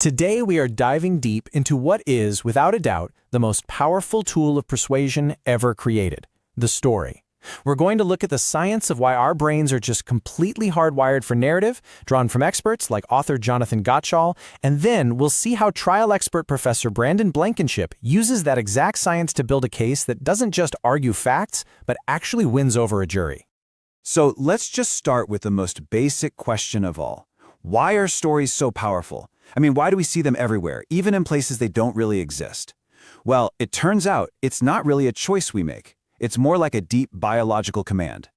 Today we are diving deep into what is, without a doubt, the most powerful tool of persuasion ever created, the story. We're going to look at the science of why our brains are just completely hardwired for narrative, drawn from experts like author Jonathan Gottschall, and then we'll see how trial expert Professor Brandon Blankenship uses that exact science to build a case that doesn't just argue facts, but actually wins over a jury. So let's just start with the most basic question of all. Why are stories so powerful? Why do we see them everywhere, even in places they don't really exist? Well, it turns out it's not really a choice we make. It's more like a deep biological command.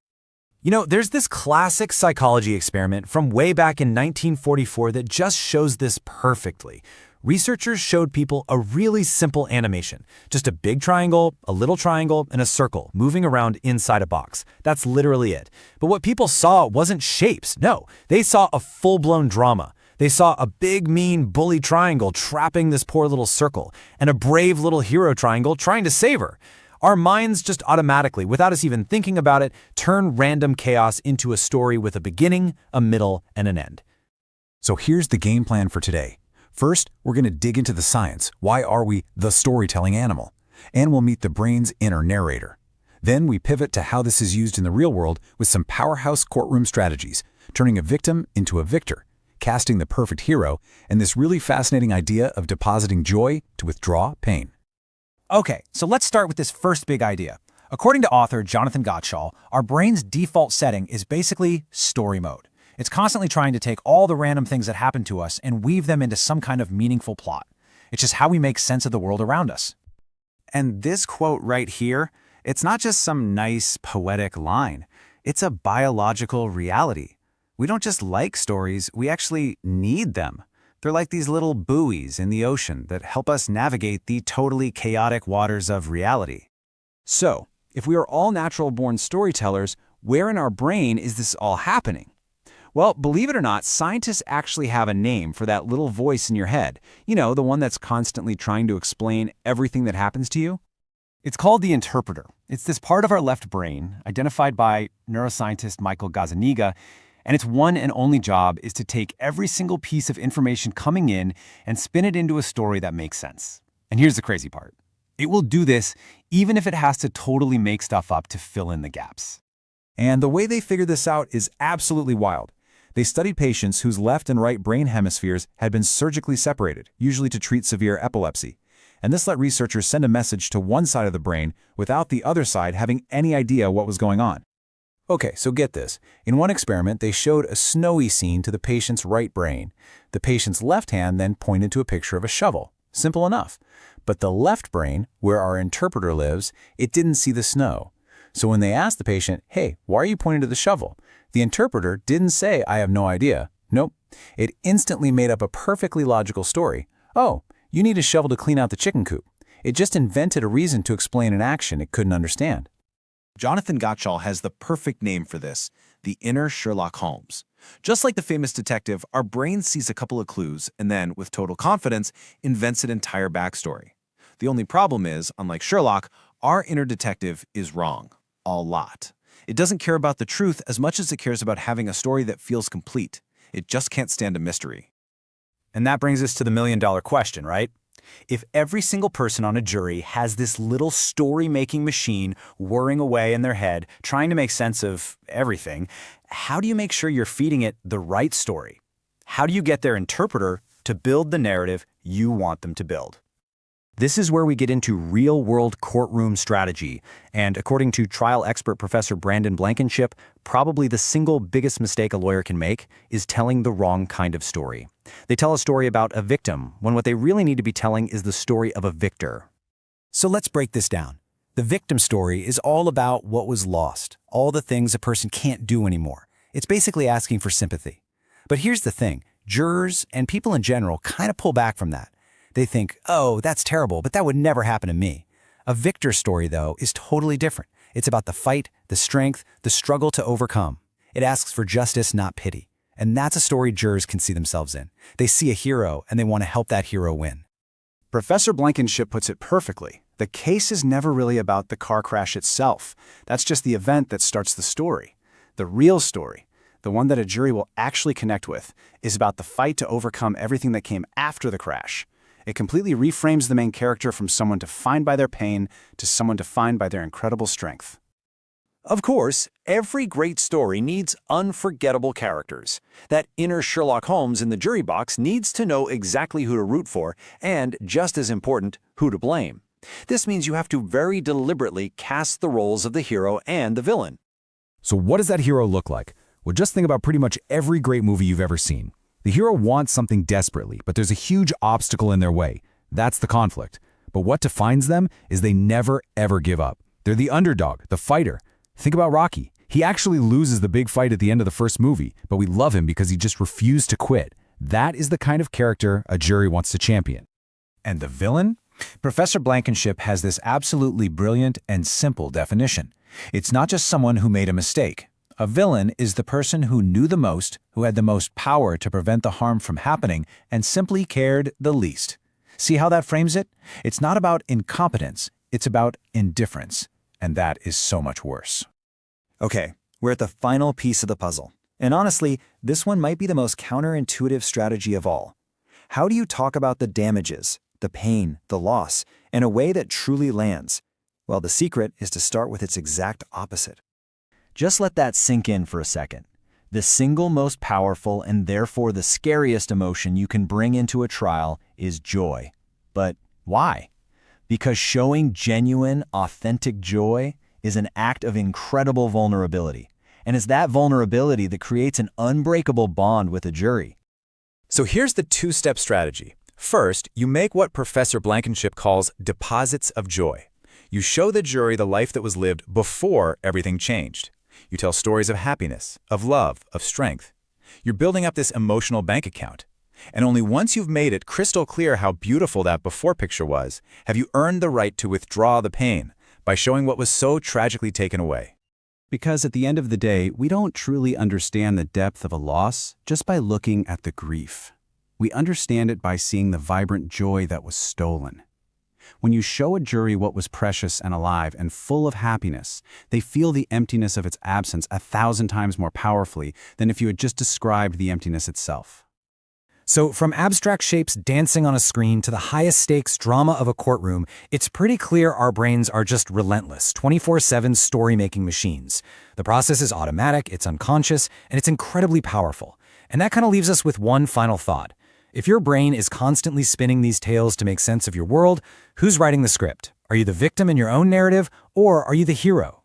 There's this classic psychology experiment from way back in 1944 that just shows this perfectly. Researchers showed people a really simple animation. Just a big triangle, a little triangle, and a circle moving around inside a box. That's literally it. But what people saw wasn't shapes. No, they saw a full-blown drama. They saw a big, mean, bully triangle trapping this poor little circle, and a brave little hero triangle trying to save her. Our minds just automatically, without us even thinking about it, turn random chaos into a story with a beginning, a middle, and an end. So here's the game plan for today. First, we're going to dig into the science. Why are we the storytelling animal? And we'll meet the brain's inner narrator. Then we pivot to how this is used in the real world with some powerhouse courtroom strategies, turning a victim into a victor, casting the perfect hero, and this really fascinating idea of depositing joy to withdraw pain. Okay, so let's start with this first big idea. According to author Jonathan Gottschall, our brain's default setting is basically story mode. It's constantly trying to take all the random things that happen to us and weave them into some kind of meaningful plot. It's just how we make sense of the world around us. And this quote right here, it's not just some nice poetic line. It's a biological reality. We don't just like stories, we actually need them. They're like these little buoys in the ocean that help us navigate the totally chaotic waters of reality. So, if we are all natural-born storytellers, where in our brain is this all happening? Well, believe it or not, scientists actually have a name for that little voice in your head. The one that's constantly trying to explain everything that happens to you. It's called the interpreter. It's this part of our left brain, identified by neuroscientist Michael Gazzaniga, and its one and only job is to take every single piece of information coming in and spin it into a story that makes sense. And here's the crazy part. It will do this even if it has to totally make stuff up to fill in the gaps. And the way they figured this out is absolutely wild. They studied patients whose left and right brain hemispheres had been surgically separated, usually to treat severe epilepsy. And this let researchers send a message to one side of the brain without the other side having any idea what was going on. Okay, so get this. In one experiment, they showed a snowy scene to the patient's right brain. The patient's left hand then pointed to a picture of a shovel. Simple enough. But the left brain, where our interpreter lives, it didn't see the snow. So when they asked the patient, "Hey, why are you pointing to the shovel?" the interpreter didn't say, "I have no idea." Nope. It instantly made up a perfectly logical story. "Oh, you need a shovel to clean out the chicken coop." It just invented a reason to explain an action it couldn't understand. Jonathan Gottschall has the perfect name for this, the inner Sherlock Holmes. Just like the famous detective, our brain sees a couple of clues and then, with total confidence, invents an entire backstory. The only problem is, unlike Sherlock, our inner detective is wrong. A lot. It doesn't care about the truth as much as it cares about having a story that feels complete. It just can't stand a mystery. And that brings us to the million-dollar question, right? If every single person on a jury has this little story-making machine whirring away in their head, trying to make sense of everything, how do you make sure you're feeding it the right story? How do you get their interpreter to build the narrative you want them to build? This is where we get into real-world courtroom strategy, and according to trial expert Professor Brandon Blankenship, probably the single biggest mistake a lawyer can make is telling the wrong kind of story. They tell a story about a victim, when what they really need to be telling is the story of a victor. So let's break this down. The victim story is all about what was lost, all the things a person can't do anymore. It's basically asking for sympathy. But here's the thing, jurors and people in general kind of pull back from that. They think, "Oh, that's terrible, but that would never happen to me." A victor story, though, is totally different. It's about the fight, the strength, the struggle to overcome. It asks for justice, not pity. And that's a story jurors can see themselves in. They see a hero, and they want to help that hero win. Professor Blankenship puts it perfectly. The case is never really about the car crash itself. That's just the event that starts the story. The real story, the one that a jury will actually connect with, is about the fight to overcome everything that came after the crash. It completely reframes the main character from someone defined by their pain to someone defined by their incredible strength. Of course, every great story needs unforgettable characters. That inner Sherlock Holmes in the jury box needs to know exactly who to root for and, just as important, who to blame. This means you have to very deliberately cast the roles of the hero and the villain. So what does that hero look like? Well, just think about pretty much every great movie you've ever seen. The hero wants something desperately, but there's a huge obstacle in their way. That's the conflict. But what defines them is they never, ever give up. They're the underdog, the fighter. Think about Rocky. He actually loses the big fight at the end of the first movie, but we love him because he just refused to quit. That is the kind of character a jury wants to champion. And the villain? Professor Blankenship has this absolutely brilliant and simple definition. It's not just someone who made a mistake. A villain is the person who knew the most, who had the most power to prevent the harm from happening, and simply cared the least. See how that frames it? It's not about incompetence, it's about indifference. And that is so much worse. Okay, we're at the final piece of the puzzle. And honestly, this one might be the most counterintuitive strategy of all. How do you talk about the damages, the pain, the loss, in a way that truly lands? Well, the secret is to start with its exact opposite. Just let that sink in for a second. The single most powerful and therefore the scariest emotion you can bring into a trial is joy. But why? Because showing genuine, authentic joy is an act of incredible vulnerability. And it's that vulnerability that creates an unbreakable bond with a jury. So here's the two-step strategy. First, you make what Professor Blankenship calls deposits of joy. You show the jury the life that was lived before everything changed. You tell stories of happiness, of love, of strength. You're building up this emotional bank account. And only once you've made it crystal clear how beautiful that before picture was, have you earned the right to withdraw the pain by showing what was so tragically taken away. Because at the end of the day, we don't truly understand the depth of a loss just by looking at the grief. We understand it by seeing the vibrant joy that was stolen. When you show a jury what was precious and alive and full of happiness, they feel the emptiness of its absence 1,000 times more powerfully than if you had just described the emptiness itself. So from abstract shapes dancing on a screen to the highest stakes drama of a courtroom, it's pretty clear our brains are just relentless, 24/7 story-making machines. The process is automatic, it's unconscious, and it's incredibly powerful. And that kind of leaves us with one final thought. If your brain is constantly spinning these tales to make sense of your world, who's writing the script? Are you the victim in your own narrative, or are you the hero?